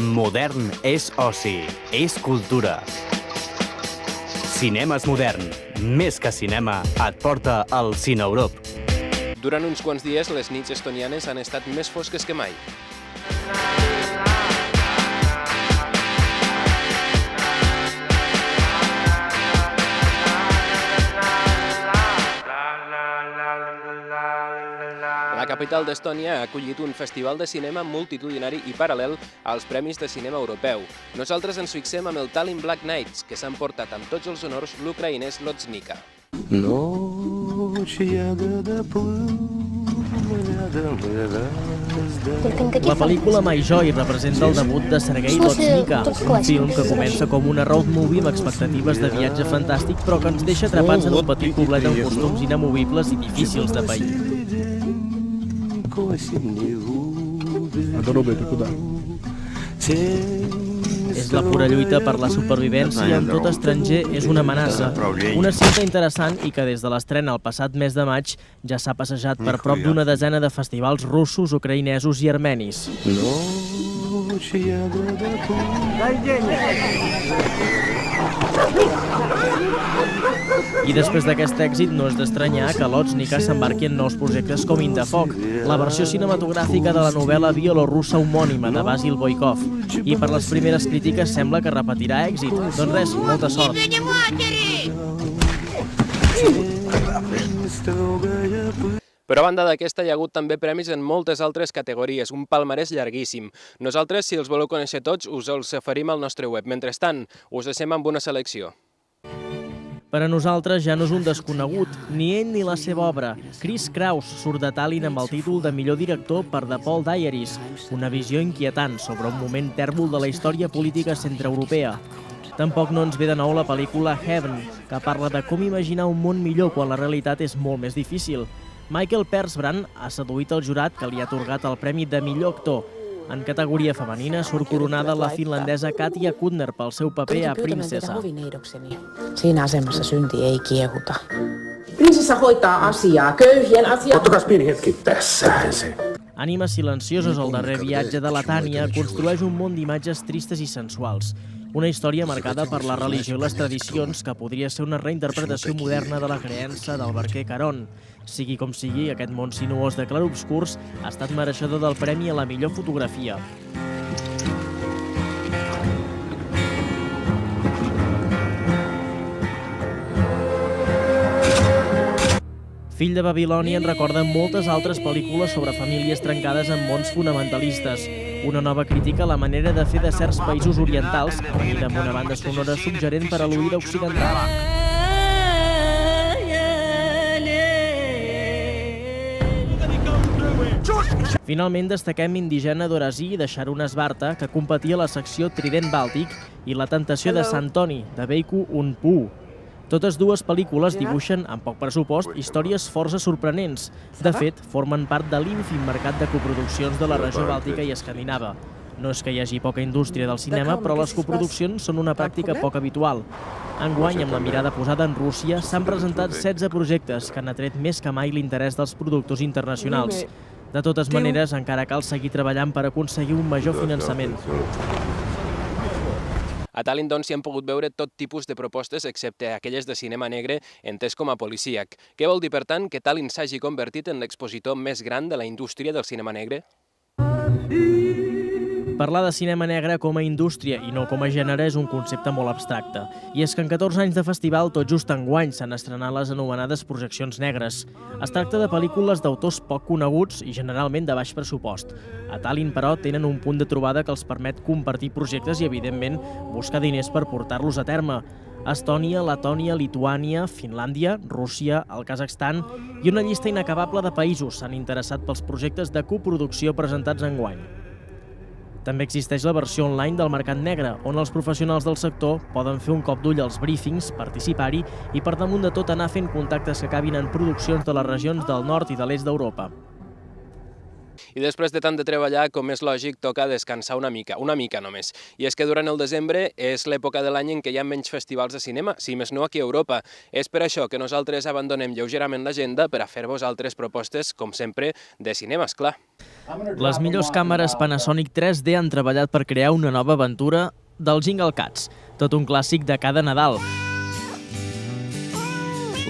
Modern és oci, és cultura. Cinemes Modern, més que cinema, et porta al Cine Europ. Durant uns quants dies, les nits estonianes han estat més fosques que mai. La capital d'Estònia ha acollit un festival de cinema multitudinari i paral·lel als Premis de Cinema Europeu. Nosaltres ens fixem amb el Tallinn Black Nights, que s'han portat amb tots els honors l'ucraïnès Lodznika. La pel·lícula My Joy representa el debut de Sergei Lodznika, un film que comença com una road movie amb expectatives de viatge fantàstic, però que ens deixa atrapats en un petit poblet amb costums inamovibles i difícils de pair. És la pura lluita per la supervivència on tot estranger és una amenaça. Una cinta interessant i que des de l'estrena el passat mes de maig ja s'ha passejat per prop d'una desena de festivals russos, ucraïnesos i armenis. I després d'aquest èxit no és d'estranyar que Lodznika s'embarqui en nous projectes com Indafoc, la versió cinematogràfica de la novel·la bielorrussa homònima de Vasil Voikov. I per les primeres crítiques sembla que repetirà èxit. Doncs res, molta sort. Però a banda d'aquesta hi ha hagut també premis en moltes altres categories, un palmarès llarguíssim. Nosaltres, si els voleu conèixer tots, us els oferim al nostre web. Mentrestant, us deixem amb una selecció. Per a nosaltres ja no és un desconegut, ni ell ni la seva obra. Chris Kraus surt de Tallinn amb el títol de millor director per The Paul Diaries, una visió inquietant sobre un moment tèrbol de la història política centreeuropea. Tampoc no ens ve de nou la pel·lícula Heaven, que parla de com imaginar un món millor quan la realitat és molt més difícil. Michael Persbrandt ha seduït el jurat que li ha atorgat el premi de millor actor. En categoria femenina surt coronada la finlandesa Katja Kudner pel seu paper a Prinsessa. Siinä asemassa synti ei kiehuta. Prinsessa hoitaa asiaa, köyhien asiaa. Ottakas pieni hetki, tässähän se. Ànimes silencioses al darrer viatge de la Tània construeix un món d'imatges tristes i sensuals. Una història marcada per la religió i les tradicions que podria ser una reinterpretació moderna de la creença del barquer Caron. Sigui com sigui, aquest món sinuós de clarobscurs ha estat mereixedor del premi a la millor fotografia. Fill de Babilònia en recorda moltes altres pel·lícules sobre famílies trencades en mons fonamentalistes. Una nova crítica a la manera de fer de certs països orientals, unida amb una banda sonora suggerent per a l'oïda occidental. Finalment destaquem Indigena d'Orazí de Sharon Esbarta, que competia a la secció Trident Bàltic, i La tentació de Sant Toni, de Veikko Unpuu. Totes dues pel·lícules dibuixen, amb poc pressupost, històries força sorprenents. De fet, formen part de l'ínfim mercat de coproduccions de la regió bàltica i escandinava. No és que hi hagi poca indústria del cinema, però les coproduccions són una pràctica poc habitual. Enguany, amb la mirada posada en Rússia, s'han presentat 16 projectes que han atret més que mai l'interès dels productors internacionals. De totes maneres, encara cal seguir treballant per aconseguir un major finançament. A Tallinn, doncs, s'hi han pogut veure tot tipus de propostes, excepte aquelles de cinema negre entès com a policíac. Què vol dir, per tant, que Tallinn s'hagi convertit en l'expositor més gran de la indústria del cinema negre? Parlar de cinema negre com a indústria i no com a gènere és un concepte molt abstracte. I és que en 14 anys de festival, tot just enguany, s'han estrenat les anomenades projeccions negres. Es tracta de pel·lícules d'autors poc coneguts i generalment de baix pressupost. A Tallinn, però, tenen un punt de trobada que els permet compartir projectes i, evidentment, buscar diners per portar-los a terme. Estònia, Letònia, Lituània, Finlàndia, Rússia, el Kazakhstan i una llista inacabable de països s'han interessat pels projectes de coproducció presentats enguany. També existeix la versió online del Mercat Negre, on els professionals del sector poden fer un cop d'ull als briefings, participar-hi i, per damunt de tot, anar fent contactes que acabin en produccions de les regions del nord i de l'est d'Europa. I després de tant de treballar, com és lògic, toca descansar una mica només. I és que durant el desembre és l'època de l'any en què hi ha menys festivals de cinema, si més no aquí a Europa. És per això que nosaltres abandonem lleugerament l'agenda per a fer-vos altres propostes, com sempre, de cinema, esclar. Les millors càmeres Panasonic 3D han treballat per crear una nova aventura del Jingle Cats, tot un clàssic de cada Nadal.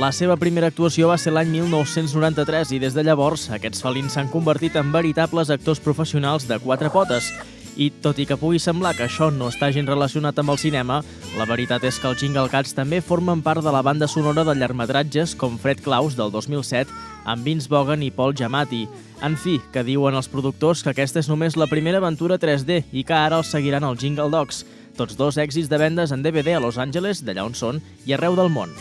La seva primera actuació va ser l'any 1993 i des de llavors aquests felins s'han convertit en veritables actors professionals de quatre potes. I tot i que pugui semblar que això no està gens relacionat amb el cinema, la veritat és que els Jingle Cats també formen part de la banda sonora de llargmetratges com Fred Claus del 2007 amb Vince Vaughn i Paul Giamatti. En fi, que diuen els productors que aquesta és només la primera aventura 3D i que ara els seguiran els Jingle Dogs, tots dos èxits de vendes en DVD a Los Angeles, d'allà on són, i arreu del món.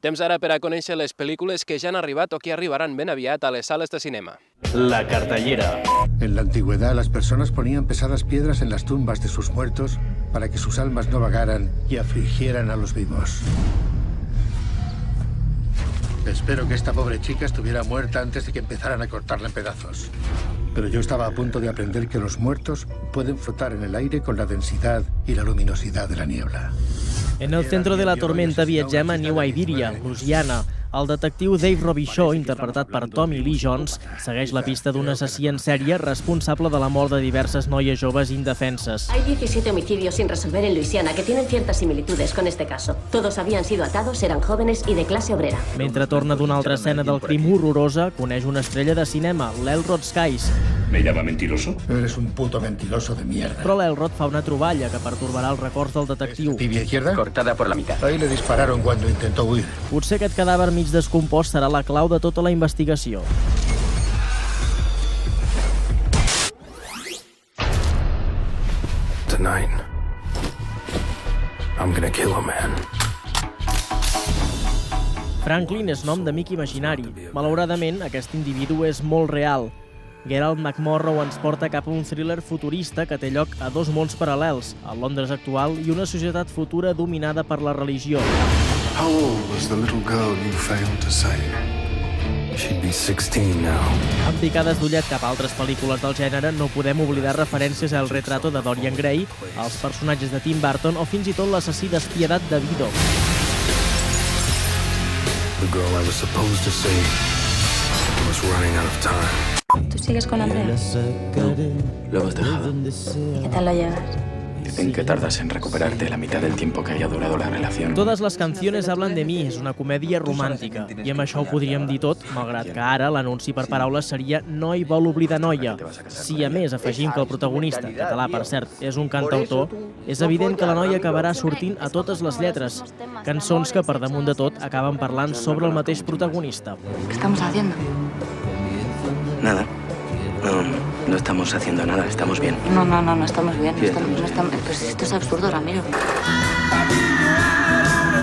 Temps ara per a conèixer les pel·lícules que ja han arribat o que arribaran ben aviat a les sales de cinema. La cartellera. En la antigüedad, las personas ponían pesadas piedras en las tumbas de sus muertos para que sus almas no vagaran y afligieran a los vivos. Espero que esta pobre chica estuviera muerta antes de que empezaran a cortarla en pedazos. Pero yo estaba a punto de aprender que los muertos pueden flotar en el aire con la densidad y la luminosidad de la niebla. En el centre de la tormenta viatgem a New Iberia, Louisiana. El detectiu Dave Robichaud, interpretat per Tommy Lee Jones, segueix la pista d'un assassí en sèrie responsable de la mort de diverses noies joves indefenses. Hay 17 homicidios sin resolver en Luisiana que tienen ciertas similitudes con este caso. Todos habían sido atados, eran jóvenes y de clase obrera. Mentre torna d'una altra escena del crim horrorosa, coneix una estrella de cinema, l'Elrod Skies. ¿Me llama mentiroso? Eres un puto mentiroso de mierda. Però l'Elrod fa una troballa que pertorbarà els records del detectiu. ¿Tibia izquierda? Cortada por la mitad. Ahí le dispararon cuando intentó huir. Potser aquest cadàver mig descompost serà la clau de tota la investigació. Tonight, I'm gonna kill a man. Franklin és nom d'amic imaginari. Malauradament, aquest individu és molt real. Gerald McMorrow ens porta cap a un thriller futurista que té lloc a dos mons paral·lels, a Londres actual i una societat futura dominada per la religió. How old was the little girl you failed to save? She'd be 16 now. Amb picades d'ullet cap a altres pel·lícules del gènere, no podem oblidar referències al retrato de Dorian Gray, als personatges de Tim Burton o fins i tot l'assassí despiedat de Vidocq. The girl I was supposed to save was running out of time. ¿Tú sigues con Andrea? Lo hemos dejado. ¿Y qué tal lo llevas? Dicen que tardas en recuperarte la mitad del tiempo que haya durado la relación. Todas les canciones hablan de mi és una comèdia romàntica, i amb això ho podríem dir tot, malgrat que ara l'anunci per paraules seria Noi vol oblidar noia. Si a més afegim que el protagonista, català per cert, és un cantautor, és evident que la noia acabarà sortint a totes les lletres. Cançons que per damunt de tot acaben parlant sobre el mateix protagonista. ¿Qué estamos haciendo? Nada. No estamos haciendo nada, estamos bien. No estamos bien. Sí, No estamos... Pues esto es absurdo, Ramiro.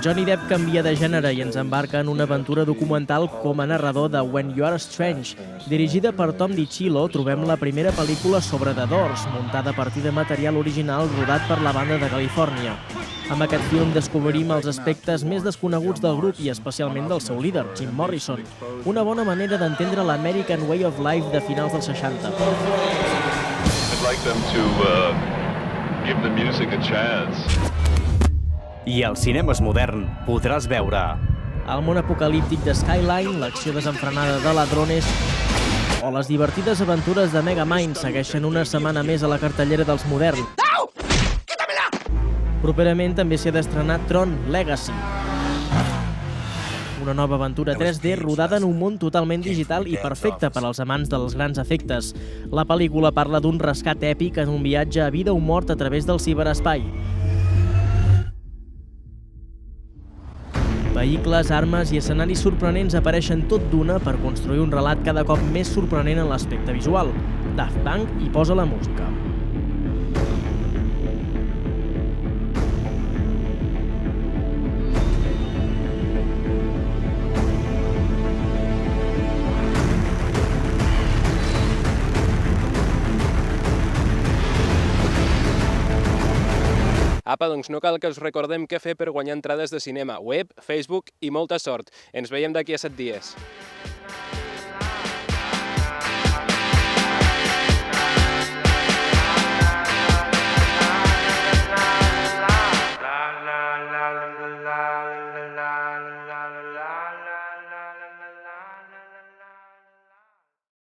Johnny Depp canvia de gènere i ens embarca en una aventura documental com a narrador de When You Are Strange. Dirigida per Tom DiCillo, trobem la primera pel·lícula sobre The Doors, muntada a partir de material original rodat per la banda de Califòrnia. Amb aquest film descobrim els aspectes més desconeguts del grup i especialment del seu líder, Jim Morrison. Una bona manera d'entendre l'American Way of Life de finals dels 60. I'd like them to give the music a chance. I als cinemes modern podràs veure El món apocalíptic de Skyline, l'acció desenfrenada de ladrones o les divertides aventures de Megamind segueixen una setmana més a la cartellera dels moderns. Properament també s'hi ha d'estrenar Tron Legacy, una nova aventura 3D rodada en un món totalment digital i perfecta per als amants dels grans efectes. La pel·lícula parla d'un rescat èpic en un viatge a vida o mort a través del ciberespai. Vehicles, armes i escenaris sorprenents apareixen tot d'una per construir un relat cada cop més sorprenent en l'aspecte visual. Daft Punk hi posa la música. A Apa, doncs no cal que us recordem què fer per guanyar entrades de cinema, web, Facebook i molta sort. Ens veiem d'aquí a 7 dies.